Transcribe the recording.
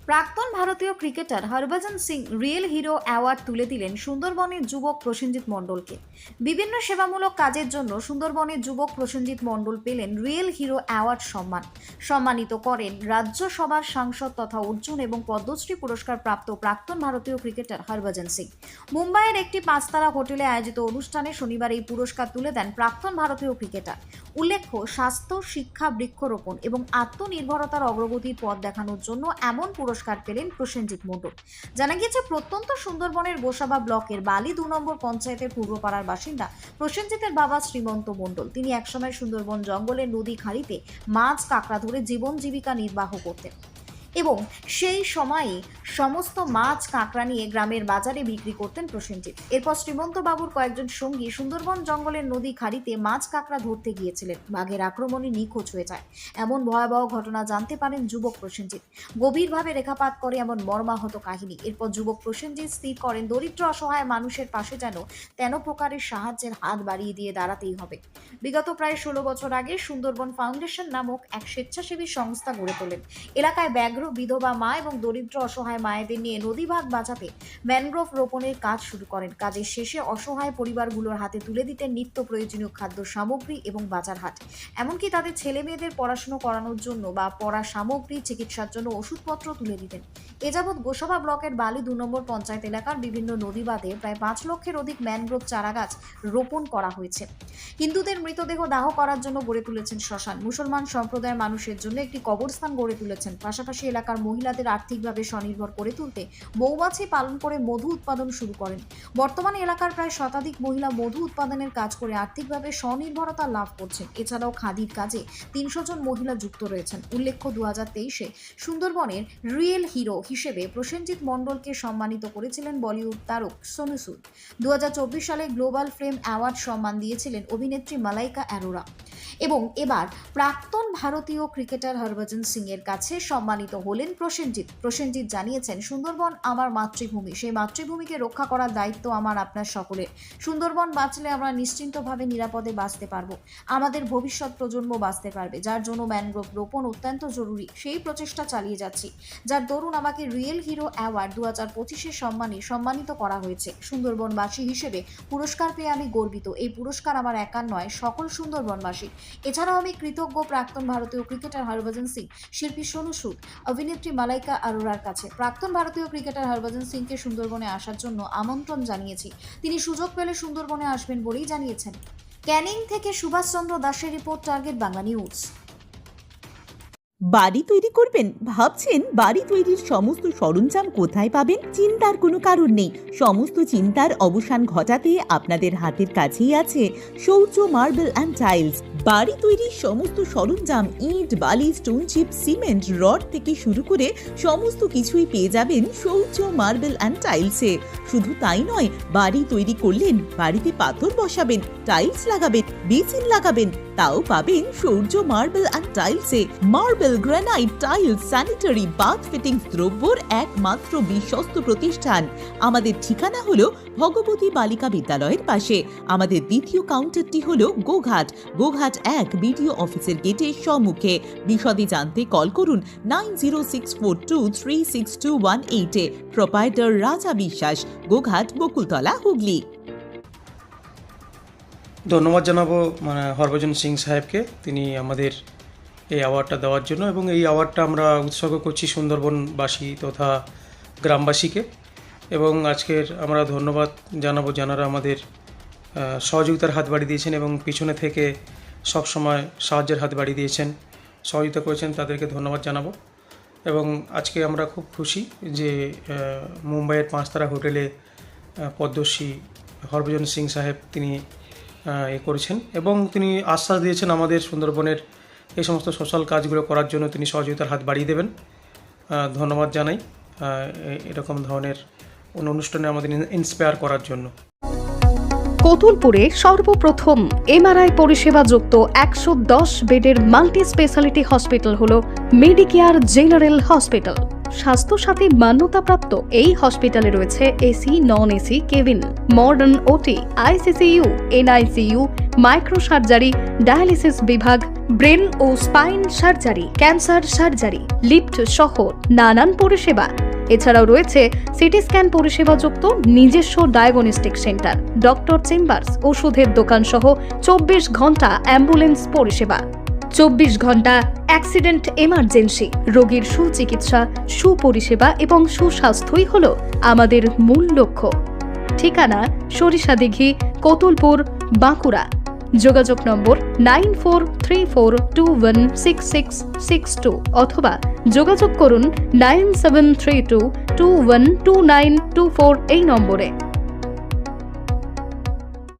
প্রাক্তন ভারতীয় cricketer Harbhajan Singh real hero award তুলে দিলেন সুন্দরবনের যুবক প্রসেনজিৎ মণ্ডলকে। বিভিন্ন সেবামূলক কাজের জন্য সুন্দরবনের যুবক প্রসেনজিৎ মণ্ডল পেলেন রিয়েল হিরো অ্যাওয়ার্ড সম্মানিত করেন রাজ্যসভার সাংসদ তথা অর্জুন এবং পদ্মশ্রী পুরস্কার প্রাপ্ত প্রাক্তন ভারতীয় ক্রিকেটার হরভজন সিং। মুম্বাইয়ের একটি পাঁচতারা হোটেলে আয়োজিত অনুষ্ঠানে শনিবার এই পুরস্কার তুলে দেন প্রাক্তন ভারতীয় ক্রিকেটার। উল্লেখ্য, স্বাস্থ্য, শিক্ষা, বৃক্ষরোপণ এবং আত্মনির্ভরতার অগ্রগতির পথ দেখানোর জন্য এমন পুরস্কার পেলেন প্রসেনজিৎ মণ্ডল। জানা গিয়েছে, প্রত্যন্ত সুন্দরবনের গোসাবা ব্লকের বালি 2 নম্বর পঞ্চায়েতের পূর্বপাড়ার বাসিন্দা প্রসেনজিতের বাবা শ্রীমন্ত মণ্ডল। তিনি একসময় সুন্দরবন জঙ্গলের নদী খাড়িতে মাছ কাঁকড়া ধরে জীবন জীবিকা নির্বাহ করতেন এবং সেই সময়ে সমস্ত মাছ কাঁকড়া নিয়ে গ্রামের বাজারে বিক্রি করতেন প্রসেনজিৎ। এরপর শ্রীমন্ত বাবুর কয়েকজন সঙ্গী সুন্দরবন জঙ্গলের নদী খাড়িতে মাছ কাঁকড়া ধরতে গিয়েছিলেন। বাঘের আক্রমণে নিখোঁজ হয়ে যায় এমন ভয়াবহ ঘটনা জানতে পারেন যুবক প্রসেনজিৎ। গভীরভাবে রেখাপাত করে এমন মর্মাহত কাহিনী। এরপর যুবক প্রসেনজিৎ স্থির করেন দরিদ্র অসহায় মানুষের পাশে যেন প্রকারের সাহায্যের হাত বাড়িয়ে দিয়ে দাঁড়াতেই হবে। বিগত প্রায় 16 বছর আগে সুন্দরবন ফাউন্ডেশন নামক এক স্বেচ্ছাসেবী সংস্থা গড়ে তোলেন। এলাকায় ব্যাঘ্র, বিধবা মা এবং দরিদ্র অসহায় মায়েদের নিয়ে নদীভাগ বাঁচাতে ম্যানগ্রোভ রোপণের কাজ শুরু করেন। কাজের শেষে অসহায় পরিবারগুলোর হাতে তুলে দিতেন নিত্য প্রয়োজনীয় খাদ্য সামগ্রী এবং বাজার হাট, এমনকি তাদের ছেলে মেয়েদের পড়াশোনা করানোর জন্য বা পড়া সামগ্রী, চিকিৎসার জন্য ওষুধপত্র তুলে দিতেন। এ যাবৎ গোসাবা ব্লকের বালি 2 নম্বর পঞ্চায়েত এলাকার বিভিন্ন নদী বাঁধে প্রায় 5 লক্ষের অধিক ম্যানগ্রোভ চারাগাছ রোপণ করা হয়েছে। হিন্দুদের মৃতদেহ দাহ করার জন্য গড়ে তুলেছেন শ্মশান। মুসলমান সম্প্রদায়ের মানুষের জন্য একটি কবরস্থান গড়ে তুলেছেন। পাশাপাশি এলাকার মহিলাদের আর্থিকভাবে স্বনির্ভর করে তুলতে মৌমাছি পালন করে মধু উৎপাদন শুরু করেন। বর্তমানে এলাকার প্রায় শতাধিক মহিলা মধু উৎপাদনের কাজ করে আর্থিকভাবে স্বনির্ভরতা লাভ করছেন। এছাড়াও খাদির কাজে 300 জন মহিলা যুক্ত রয়েছেন। উল্লেখ্য, 2023-এ সুন্দরবনের রিয়েল হিরো হিসেবে প্রসেনজিৎ মণ্ডলকে সম্মানিত করেছিলেন বলিউড তারক সোনু সুদ। 2024 সালে গ্লোবাল ফ্রেম অ্যাওয়ার্ড সম্মান দিয়েছিলেন অভিনেত্রী মালাইকা অ্যারোরা। এবং এবার প্রাক্তন ভারতীয় ক্রিকেটার হরভজন সিং এর কাছে সম্মানিত হলেন প্রসেনজিৎ জানিয়েছেন, সুন্দরবন আমার মাতৃভূমি, সেই মাতৃভূমিকে রক্ষা করার দায়িত্ব আমার আপনার সকলের। সুন্দরবন বাঁচলে আমরা নিশ্চিন্তভাবে নিরাপদে বাঁচতে পারবো, আমাদের ভবিষ্যৎ প্রজন্ম বাঁচতে পারবে, যার জন্য ম্যানগ্রোভ রোপণ অত্যন্ত জরুরি। সেই প্রচেষ্টা চালিয়ে যাচ্ছি, যার দরুন আমাকে রিয়েল হিরো অ্যাওয়ার্ড 2025-এর সম্মানিত করা হয়েছে। সুন্দরবনবাসী হিসেবে পুরস্কার পেয়ে আমি গর্বিত। এই পুরস্কার আমার একার নয়, সকল সুন্দরবনবাসী। এছাড়াও আমি কৃতজ্ঞ প্রাক্তন ভারতীয় ক্রিকেটার হরভজন সিং, শিল্পী সোনু সুদ, অভিনেত্রী মালাইকা অরোরার কাছে। প্রাক্তন ভারতীয় ক্রিকেটার হরভজন সিংকে সুন্দরবনে আসার জন্য আমন্ত্রণ জানিয়েছি। তিনি সুযোগ পেলে সুন্দরবনে আসবেন বলেই জানিয়েছেন। ক্যানিং থেকে সুভাষচন্দ্র দাসের রিপোর্ট, টার্গেট বাংলা নিউজ। বাড়ি তৈরি করবেন? ভাবছেন বাড়ি তৈরির সমস্ত সরঞ্জাম কোথায় পাবেন? চিন্তার কোনো কারণ নেই। সমস্ত চিন্তার অবসান ঘটাতে আপনাদের হাতের কাছেই আছে শৌর্য মার্বেল অ্যান্ড টাইলস। বাড়ি তৈরির সমস্ত সরঞ্জাম, ইট, বালি, স্টোন চিপ, সিমেন্ট, রড থেকে শুরু করে সমস্ত কিছুই পেয়ে যাবেন শৌর্য মার্বেল অ্যান্ড টাইলসে। শুধু তাই নয়, বাড়ি তৈরি করলেন, বাড়িতে পাথর বসাবেন, টাইলস লাগাবেন, বেসিন লাগাবেন, তাও পাবেন শৌর্য মার্বেল অ্যান্ড টাইলসে। Marble, granite, tiles, sanitary, bath fittings দ্রব্যর একমাত্র বিশ্বস্ত প্রতিষ্ঠান। আমাদের ঠিকানা হলো ভগবতী বালিকা বিদ্যালয়ের পাশে। আমাদের দ্বিতীয় কাউন্টারটি হলো গোঘাট 1 বিডিও অফিসের গেটের সম্মুখে। বিশদে জানতে কল করুন 9064236218-এ। প্রোপাইটার রাজা বিশ্বাস, গোঘাট, বকুলতলা, হুগলি। ধন্যবাদ জানাবো হরভজন সিং সাহেবকে, তিনি আমাদের এই অ্যাওয়ার্ডটা দেওয়ার জন্য। এবং এই অ্যাওয়ার্ডটা আমরা উৎসর্গ করছি সুন্দরবনবাসী তথা গ্রামবাসীকে। এবং আজকের আমরা ধন্যবাদ জানাবো যারা আমাদের সহযোগিতার হাত বাড়িয়ে দিয়েছেন এবং পিছনে থেকে সবসময় সাহায্যের হাত বাড়িয়ে দিয়েছেন, সহযোগিতা করেছেন, তাদেরকে ধন্যবাদ জানাবো। এবং আজকে আমরা খুব খুশি যে মুম্বাইয়ের পাঁচতারা হোটেলে পদ্মশ্রী হরভজন সিং সাহেব তিনি করেছেন এবং তিনি আশ্বাস দিয়েছেন আমাদের সুন্দরবনের এই সমস্ত সোশ্যাল কাজগুলো করার জন্য তিনি সহযোগিতার হাত বাড়িয়ে দেবেন। ধন্যবাদ জানাই এরকম ধরনের অনুষ্ঠানে আমাদের ইন্সপায়ার করার জন্য। কতুলপুরে সর্বপ্রথম এমআরআই পরিষেবা যুক্ত 110 বেডের মাল্টি স্পেশালিটি হসপিটাল হল মেডিকেয়ার জেনারেল হসপিটাল। স্বাস্থ্যসাথী মান্যতাপ্রাপ্ত এই হসপিটালে রয়েছে AC, non AC cabin, modern OT, ICCU, NICU, micro surgery, dialysis বিভাগ, ব্রেন ও spine surgery, cancer surgery, lift সহ নানান পরিষেবা। এছাড়াও রয়েছে সিটি স্ক্যান পরিষেবাযুক্ত নিজস্ব ডায়াগনস্টিক সেন্টার, ডক্টর চেম্বার্স, ওষুধের দোকান সহ 24 ঘন্টা অ্যাম্বুলেন্স পরিষেবা, 24 ঘন্টা অ্যাক্সিডেন্ট এমার্জেন্সি। রোগীর সুচিকিৎসা, সুপরিষেবা এবং সুস্বাস্থ্যই হলো আমাদের মূল লক্ষ্য। ঠিকানা সরিষাদিঘি, কোতুলপুর, বাঁকুড়া। যোগাযোগ নম্বর 9434216662 অথবা যোগাযোগ করুন 9732212924 এই নম্বরে।